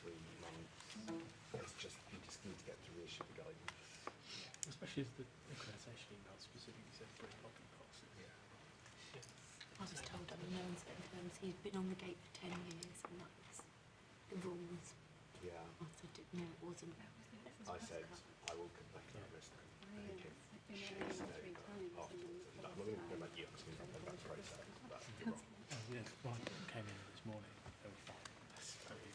3 months. It's just, you just need to get to reissue the guidance. Especially as the accreditation email specifically said bring locking passes. I was told, I mean, no one's confirmed he's been on the gate for 10 years and that's the rules. Yeah. I said, no, it wasn't. I said, I will complain about this. And he came chasing over afterwards. And I'm not going to go back to you, because I'm about to process, but you're wrong. Yeah, one came in this morning, they were fine. That's totally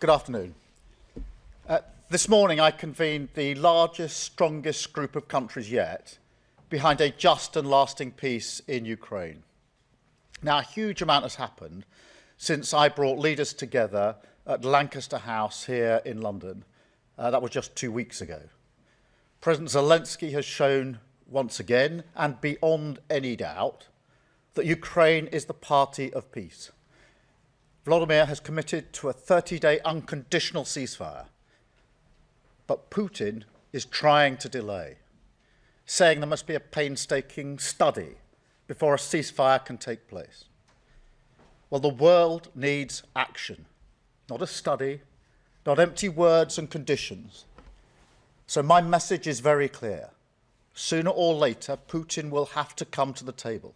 Good afternoon. This morning I convened the largest, strongest group of countries yet behind a just and lasting peace in Ukraine. Now, a huge amount has happened since I brought leaders together at Lancaster House here in London. That was just 2 weeks ago. President Zelensky has shown once again, and beyond any doubt, that Ukraine is the party of peace. Vladimir has committed to a 30-day unconditional ceasefire, but Putin is trying to delay, saying there must be a painstaking study before a ceasefire can take place. Well, the world needs action, not a study, not empty words and conditions. So my message is very clear. Sooner or later, Putin will have to come to the table.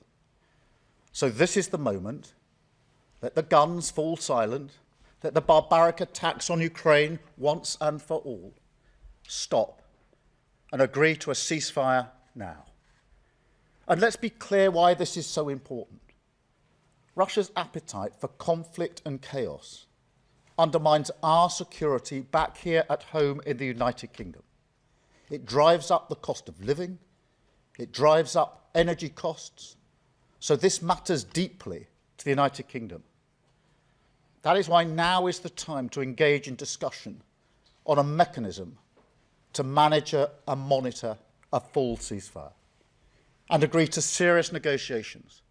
So this is the moment. Let the guns fall silent. Let the barbaric attacks on Ukraine once and for all stop and agree to a ceasefire now. And let's be clear why this is so important. Russia's appetite for conflict and chaos undermines our security back here at home in the United Kingdom. It drives up the cost of living. It drives up energy costs. So this matters deeply to the United Kingdom. That is why now is the time to engage in discussion on a mechanism to manage and monitor a full ceasefire and agree to serious negotiations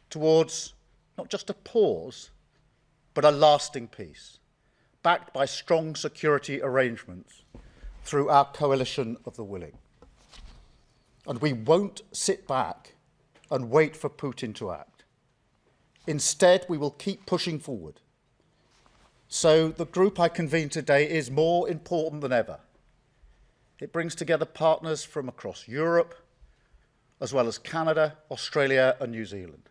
towards not just a pause, but a lasting peace, backed by strong security arrangements through our coalition of the willing. And we won't sit back and wait for Putin to act. Instead, we will keep pushing forward. So the group I convened today is more important than ever. It brings together partners from across Europe, as well as Canada, Australia and New Zealand,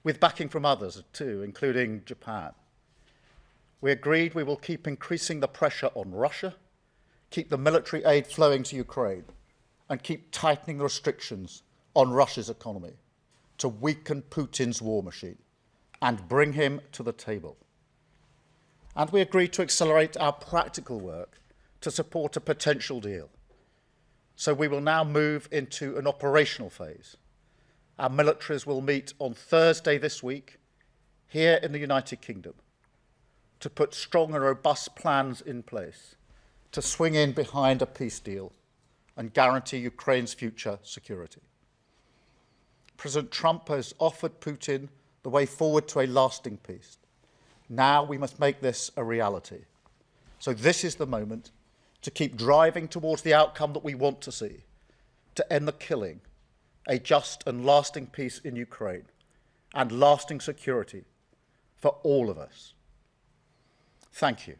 with backing from others too, including Japan. We agreed we will keep increasing the pressure on Russia, keep the military aid flowing to Ukraine, and keep tightening the restrictions on Russia's economy to weaken Putin's war machine and bring him to the table. And we agreed to accelerate our practical work to support a potential deal. So we will now move into an operational phase. Our militaries will meet on Thursday this week here in the United Kingdom to put strong and robust plans in place to swing in behind a peace deal and guarantee Ukraine's future security. President Trump has offered Putin the way forward to a lasting peace. Now we must make this a reality. So this is the moment to keep driving towards the outcome that we want to see, to end the killing, a just and lasting peace in Ukraine, and lasting security for all of us. Thank you.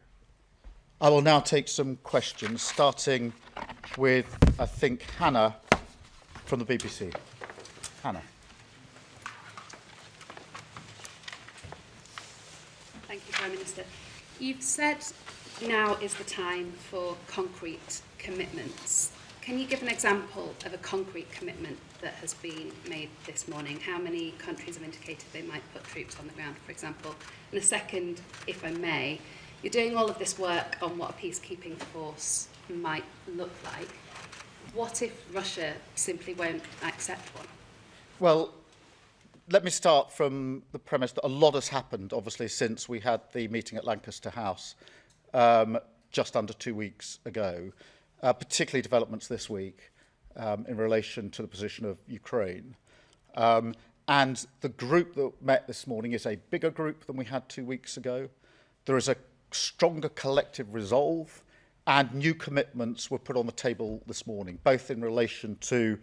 I will now take some questions, starting with, I think, Hannah from the BBC. Hannah. Thank you, Prime Minister. You've said now is the time for concrete commitments. Can you give an example of a concrete commitment that has been made this morning? How many countries have indicated they might put troops on the ground, for example? And a second, if I may, you're doing all of this work on what a peacekeeping force might look like. What if Russia simply won't accept one? Well, let me start from the premise that a lot has happened, obviously, since we had the meeting at Lancaster House just under 2 weeks ago, particularly developments this week in relation to the position of Ukraine. And the group that met this morning is a bigger group than we had 2 weeks ago. There is a stronger collective resolve, and new commitments were put on the table this morning, both in relation to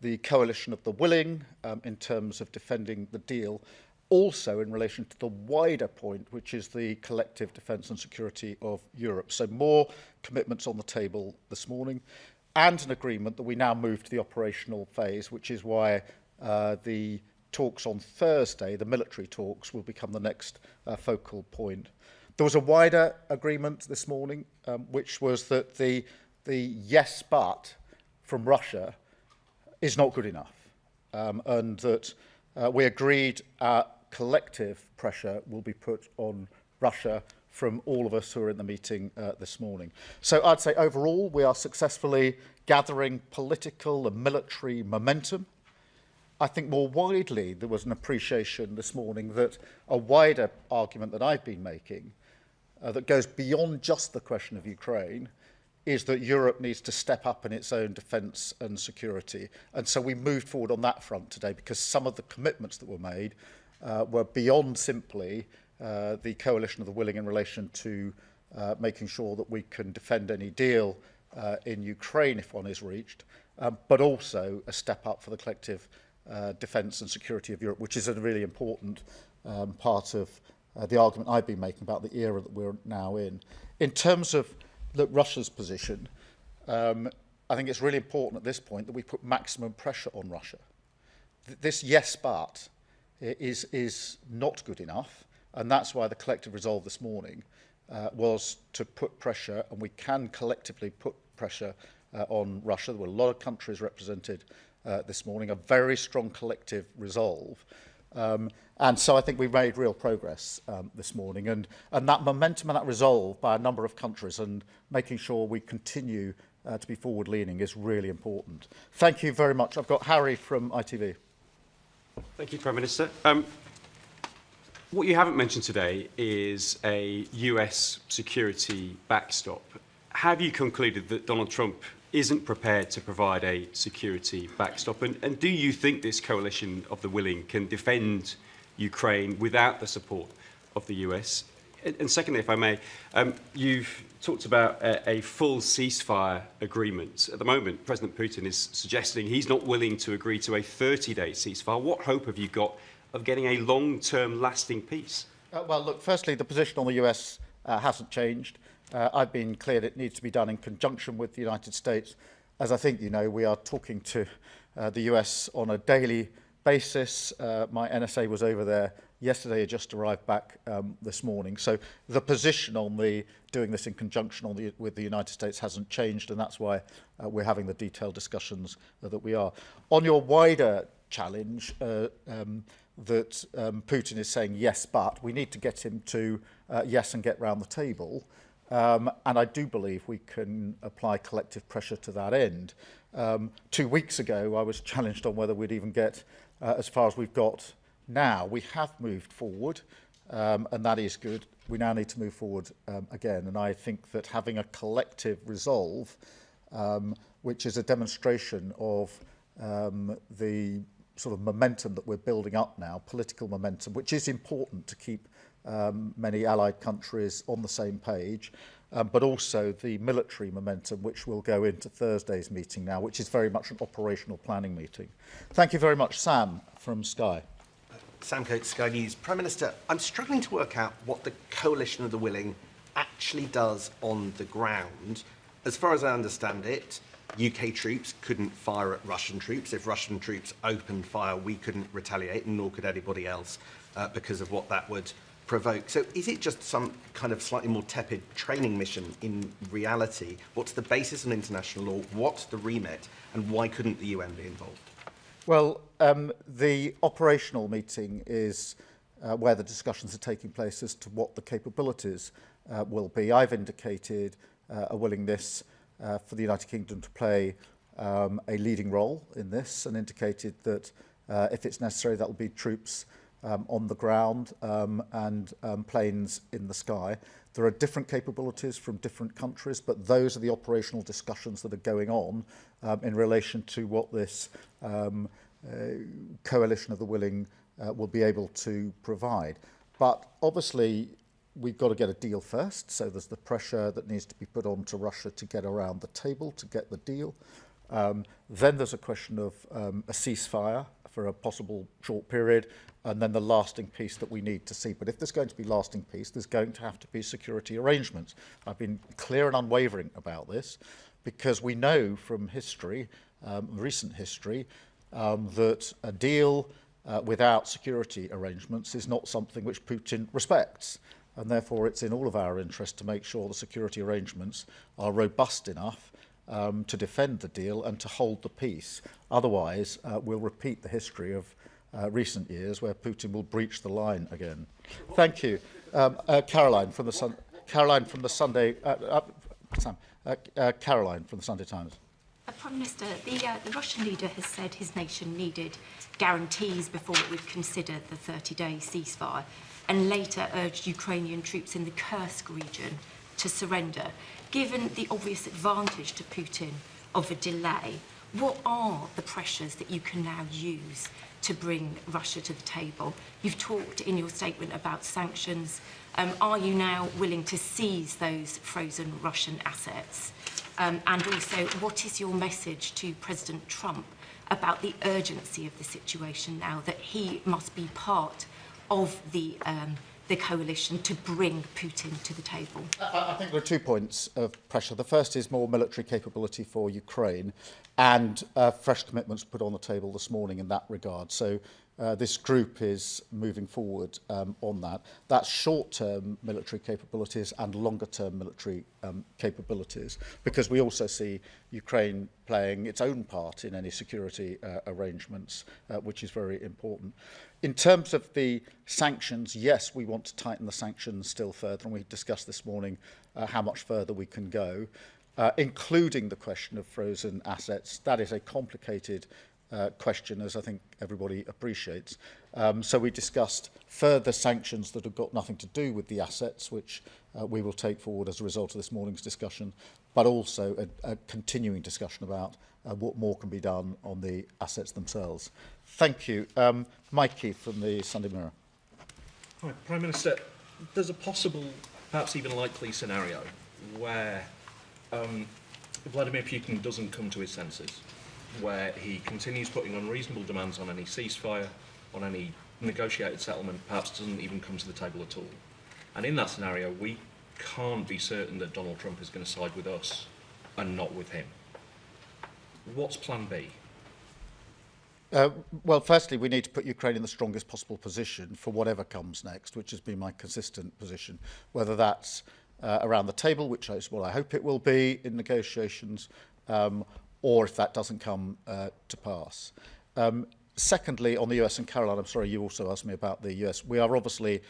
the coalition of the willing in terms of defending the deal, also in relation to the wider point, which is the collective defence and security of Europe. So more commitments on the table this morning, and an agreement that we now move to the operational phase, which is why the talks on Thursday, the military talks, will become the next focal point. There was a wider agreement this morning, which was that the yes but from Russia is not good enough, and that we agreed collective pressure will be put on Russia from all of us who are in the meeting this morning. So I'd say overall we are successfully gathering political and military momentum. I think more widely there was an appreciation this morning that a wider argument that I've been making that goes beyond just the question of Ukraine is that Europe needs to step up in its own defence and security. And so we moved forward on that front today because some of the commitments that were made were beyond simply the coalition of the willing in relation to making sure that we can defend any deal in Ukraine if one is reached, but also a step up for the collective defence and security of Europe, which is a really important part of the argument I've been making about the era that we're now in. In terms of Russia's position, I think it's really important at this point that we put maximum pressure on Russia. This yes but is not good enough, and that's why the collective resolve this morning was to put pressure, and we can collectively put pressure on Russia. There were a lot of countries represented this morning, a very strong collective resolve. And so I think we've made real progress this morning, and that momentum and that resolve by a number of countries and making sure we continue to be forward-leaning is really important. Thank you very much. I've got Harry from ITV. Thank you, Prime Minister. What you haven't mentioned today is a US security backstop. Have you concluded that Donald Trump isn't prepared to provide a security backstop? And do you think this coalition of the willing can defend Ukraine without the support of the US? And secondly, if I may, you've talked about a full ceasefire agreement. At the moment, President Putin is suggesting he's not willing to agree to a 30-day ceasefire. What hope have you got of getting a long-term lasting peace? Well, look, firstly, the position on the US hasn't changed. I've been clear that it needs to be done in conjunction with the United States. As I think you know, we are talking to the US on a daily basis. My NSA was over there yesterday, just arrived back this morning. So the position on the doing this in conjunction with the United States hasn't changed, and that's why we're having the detailed discussions that we are. On your wider challenge, that Putin is saying yes, but we need to get him to yes and get round the table. And I do believe we can apply collective pressure to that end. 2 weeks ago, I was challenged on whether we'd even get as far as we've got now. We have moved forward, and that is good. We now need to move forward again. And I think that having a collective resolve, which is a demonstration of the sort of momentum that we're building up now, political momentum, which is important to keep many allied countries on the same page, but also the military momentum, which will go into Thursday's meeting now, which is very much an operational planning meeting. Thank you very much. Sam from Sky. Sam Coates, Sky News. Prime Minister, I'm struggling to work out what the coalition of the willing actually does on the ground. As far as I understand it, UK troops couldn't fire at Russian troops. If Russian troops opened fire, we couldn't retaliate, and nor could anybody else, because of what that would provoke. So is it just some kind of slightly more tepid training mission in reality? What's the basis on international law? What's the remit? And why couldn't the UN be involved? Well, the operational meeting is where the discussions are taking place as to what the capabilities will be. I've indicated a willingness for the United Kingdom to play a leading role in this, and indicated that if it's necessary, that will be troops on the ground and planes in the sky. There are different capabilities from different countries, but those are the operational discussions that are going on in relation to what this coalition of the willing will be able to provide. But obviously, we've got to get a deal first, so there's the pressure that needs to be put on to Russia to get around the table, to get the deal. Then there's a question of a ceasefire for a possible short period, and then the lasting peace that we need to see. But if there's going to be lasting peace, there's going to have to be security arrangements. I've been clear and unwavering about this, because we know from history, recent history, that a deal without security arrangements is not something which Putin respects. And therefore, it's in all of our interest to make sure the security arrangements are robust enough to defend the deal and to hold the peace. Otherwise, we'll repeat the history of recent years where Putin will breach the line again. Thank you. Caroline from the Sun. Caroline from the Sunday, Caroline from the Sunday Times. Prime Minister, the Russian leader has said his nation needed guarantees before it would consider the 30-day ceasefire, and later urged Ukrainian troops in the Kursk region to surrender. Given the obvious advantage to Putin of a delay, what are the pressures that you can now use to bring Russia to the table? You've talked in your statement about sanctions. Are you now willing to seize those frozen Russian assets? And also, what is your message to President Trump about the urgency of the situation now, that he must be part of the coalition to bring Putin to the table? I think there are 2 points of pressure. The first is more military capability for Ukraine, and fresh commitments put on the table this morning in that regard. So this group is moving forward on that. That's short-term military capabilities and longer-term military capabilities, because we also see Ukraine playing its own part in any security arrangements, which is very important. In terms of the sanctions, yes, we want to tighten the sanctions still further, and we discussed this morning how much further we can go, including the question of frozen assets. That is a complicated question, as I think everybody appreciates. So we discussed further sanctions that have got nothing to do with the assets, which we will take forward as a result of this morning's discussion, but also a continuing discussion about what more can be done on the assets themselves. Thank you. Mikey from the Sunday Mirror. Hi, Prime Minister. There's a possible, perhaps even likely scenario where Vladimir Putin doesn't come to his senses, where he continues putting unreasonable demands on any ceasefire, on any negotiated settlement, perhaps doesn't even come to the table at all. And in that scenario, we can't be certain that Donald Trump is going to side with us and not with him. What's plan B? Well, firstly, we need to put Ukraine in the strongest possible position for whatever comes next, which has been my consistent position, whether that's around the table, which is what I hope it will be in negotiations, or if that doesn't come to pass. Secondly, on the US and Caroline, I'm sorry, you also asked me about the US. We are obviously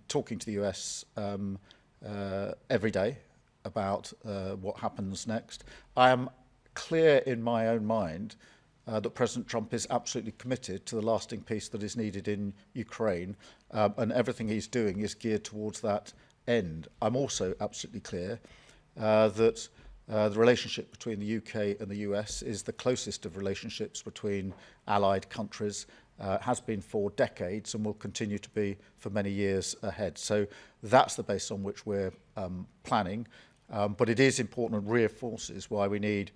talking to the US every day about what happens next. I am clear in my own mind that President Trump is absolutely committed to the lasting peace that is needed in Ukraine, and everything he's doing is geared towards that end. I'm also absolutely clear that the relationship between the UK and the US is the closest of relationships between allied countries, has been for decades and will continue to be for many years ahead. So that's the base on which we're planning, but it is important and reinforces why we need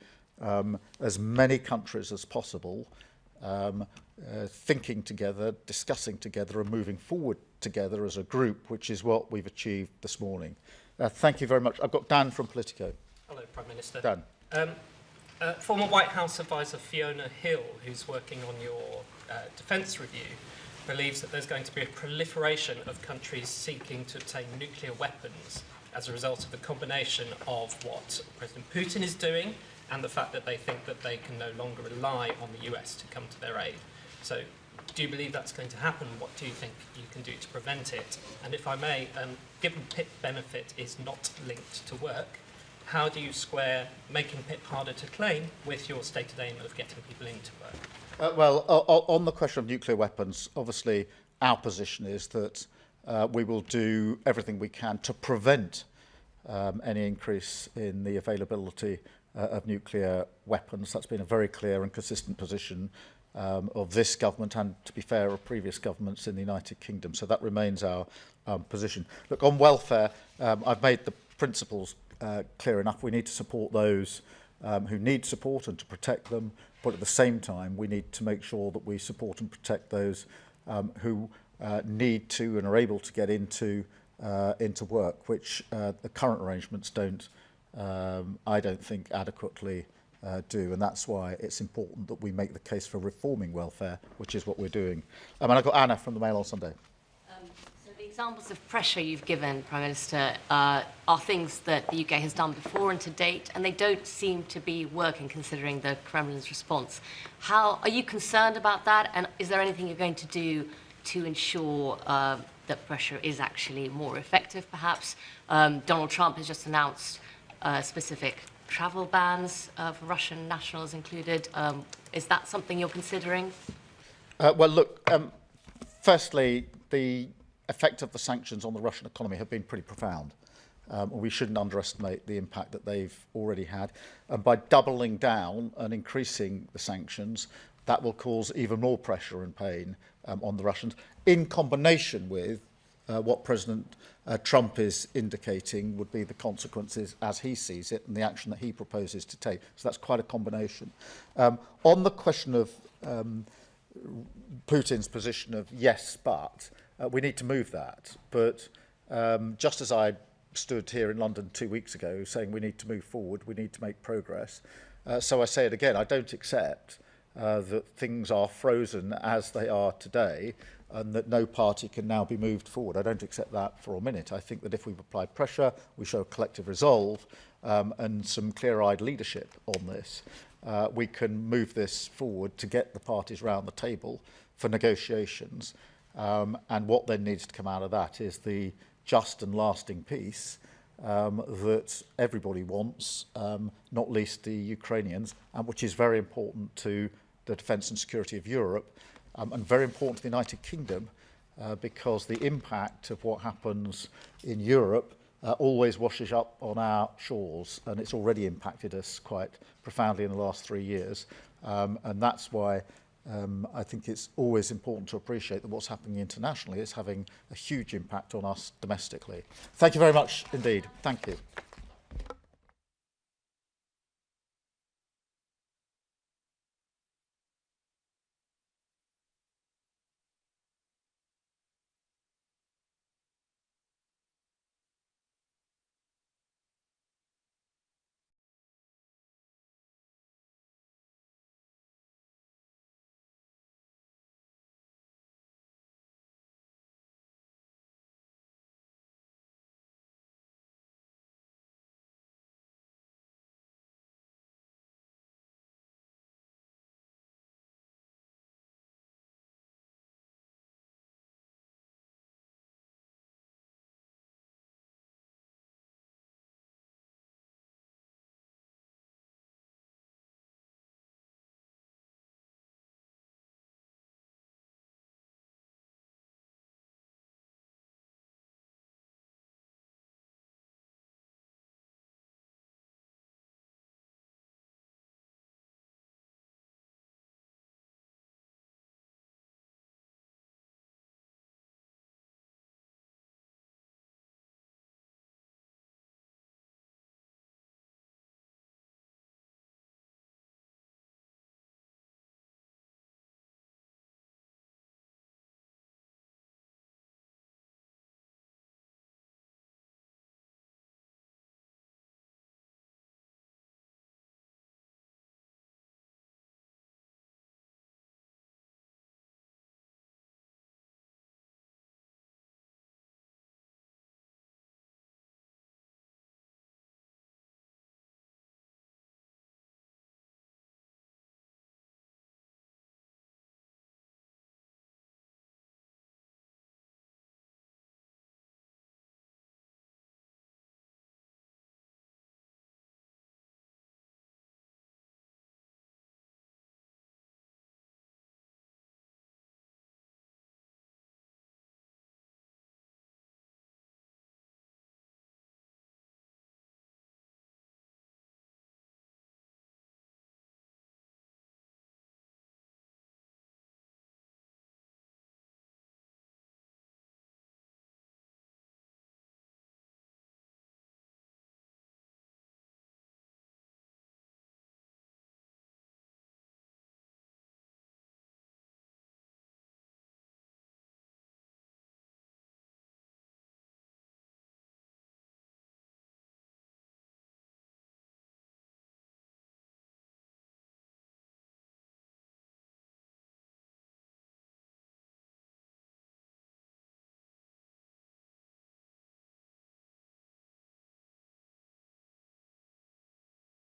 as many countries as possible thinking together, discussing together and moving forward together as a group, which is what we've achieved this morning. Thank you very much. I've got Dan from Politico. Hello, Prime Minister. Dan. Former White House advisor Fiona Hill, who's working on your defence review, believes that there's going to be a proliferation of countries seeking to obtain nuclear weapons as a result of the combination of what President Putin is doing and the fact that they think that they can no longer rely on the US to come to their aid. So, do you believe that's going to happen? What do you think you can do to prevent it? And if I may, given PIP benefit is not linked to work, how do you square making PIP harder to claim with your stated aim of getting people into work? Well, on the question of nuclear weapons, obviously our position is that we will do everything we can to prevent any increase in the availability of nuclear weapons. That's been a very clear and consistent position of this government and, to be fair, of previous governments in the United Kingdom. So that remains our position. Look, on welfare, I've made the principles clear enough. We need to support those who need support and to protect them, but at the same time we need to make sure that we support and protect those who need to and are able to get into work, which the current arrangements don't, I don't think, adequately do, and that's why it's important that we make the case for reforming welfare, which is what we're doing. And I've got Anna from the Mail on Sunday. So the examples of pressure you've given, Prime Minister, are things that the UK has done before and to date, and they don't seem to be working considering the Kremlin's response. How are you concerned about that, and is there anything you're going to do to ensure that pressure is actually more effective, perhaps. Donald Trump has just announced specific travel bans for Russian nationals included. Is that something you're considering? Well, look, firstly, the effect of the sanctions on the Russian economy have been pretty profound. We shouldn't underestimate the impact that they've already had. And by doubling down and increasing the sanctions, that will cause even more pressure and pain on the Russians, in combination with what President Trump is indicating would be the consequences as he sees it and the action that he proposes to take. So that's quite a combination. On the question of Putin's position of yes, but we need to move that. But just as I stood here in London 2 weeks ago saying we need to move forward, we need to make progress. So I say it again, I don't accept that things are frozen as they are today and that no party can now be moved forward. I don't accept that for a minute. I think that if we've applied pressure, we show collective resolve and some clear-eyed leadership on this, we can move this forward to get the parties round the table for negotiations. And what then needs to come out of that is the just and lasting peace that everybody wants, not least the Ukrainians, and which is very important to the defence and security of Europe, and very important to the United Kingdom, because the impact of what happens in Europe always washes up on our shores, and it's already impacted us quite profoundly in the last 3 years. And that's why I think it's always important to appreciate that what's happening internationally is having a huge impact on us domestically. Thank you very much indeed. Thank you.